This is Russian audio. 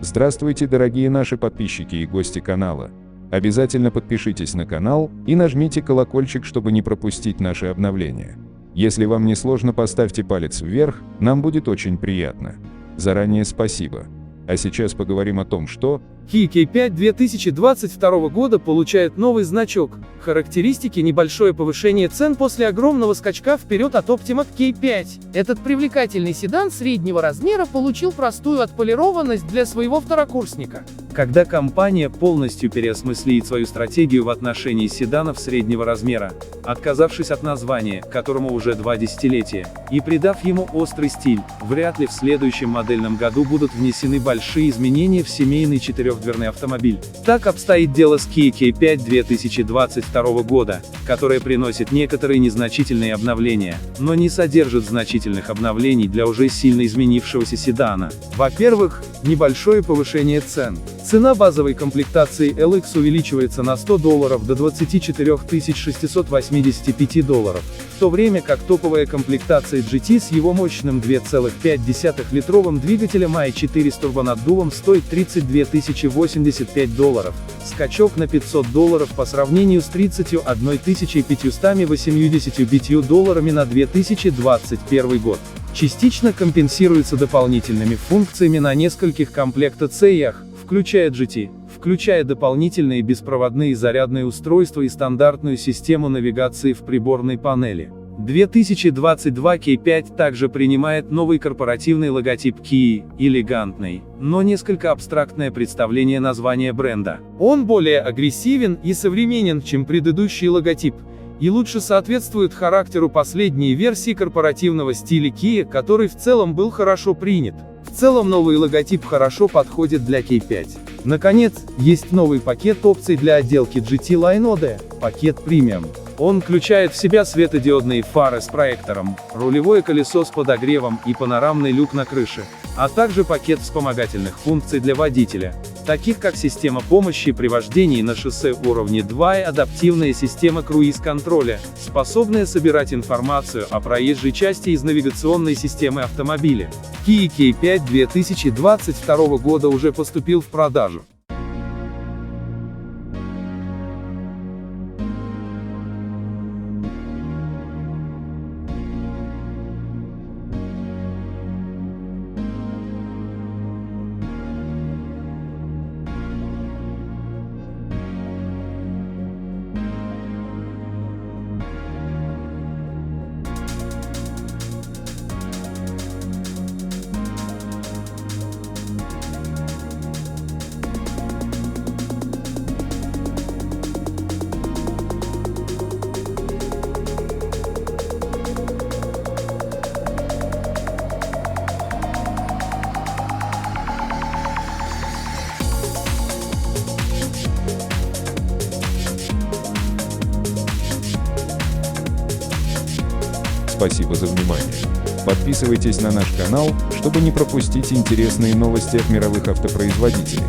Здравствуйте, дорогие наши подписчики и гости канала. Обязательно подпишитесь на канал и нажмите колокольчик, чтобы не пропустить наши обновления. Если вам не сложно, поставьте палец вверх, нам будет очень приятно. Заранее спасибо. А сейчас поговорим о том, что Kia K5 2022 года получает новый значок. Характеристики: небольшое повышение цен после огромного скачка вперед от Optimat K5. Этот привлекательный седан среднего размера получил простую отполированность для своего второкурсника. Когда компания полностью переосмыслит свою стратегию в отношении седанов среднего размера, отказавшись от названия, которому уже 2 десятилетия, и придав ему острый стиль, вряд ли в следующем модельном году будут внесены большие изменения в семейный четырехдверный автомобиль. Так обстоит дело с Kia K5 2022 года, которая приносит некоторые незначительные обновления, но не содержит значительных обновлений для уже сильно изменившегося седана. Во-первых, небольшое повышение цен. Цена базовой комплектации LX увеличивается на $100 до $24 685, в то время как топовая комплектация GT с его мощным 2,5-литровым двигателем i4 с турбонаддувом стоит $32 085. Скачок на $500 по сравнению с $31 585 на 2021 год. Частично компенсируется дополнительными функциями на нескольких комплектациях, включая GT, включая дополнительные беспроводные зарядные устройства и стандартную систему навигации в приборной панели. 2022 K5 также принимает новый корпоративный логотип Kia, элегантный, но несколько абстрактное представление названия бренда. Он более агрессивен и современен, чем предыдущий логотип, и лучше соответствует характеру последней версии корпоративного стиля Kia, который в целом был хорошо принят. В целом новый логотип хорошо подходит для K5. Наконец, есть новый пакет опций для отделки GT Line OD, пакет премиум. Он включает в себя светодиодные фары с проектором, рулевое колесо с подогревом и панорамный люк на крыше, а также пакет вспомогательных функций для водителя, таких как система помощи при вождении на шоссе уровня 2 и адаптивная система круиз-контроля, способная собирать информацию о проезжей части из навигационной системы автомобиля. Kia K5 2022 года уже поступил в продажу. Спасибо за внимание. Подписывайтесь на наш канал, чтобы не пропустить интересные новости от мировых автопроизводителей.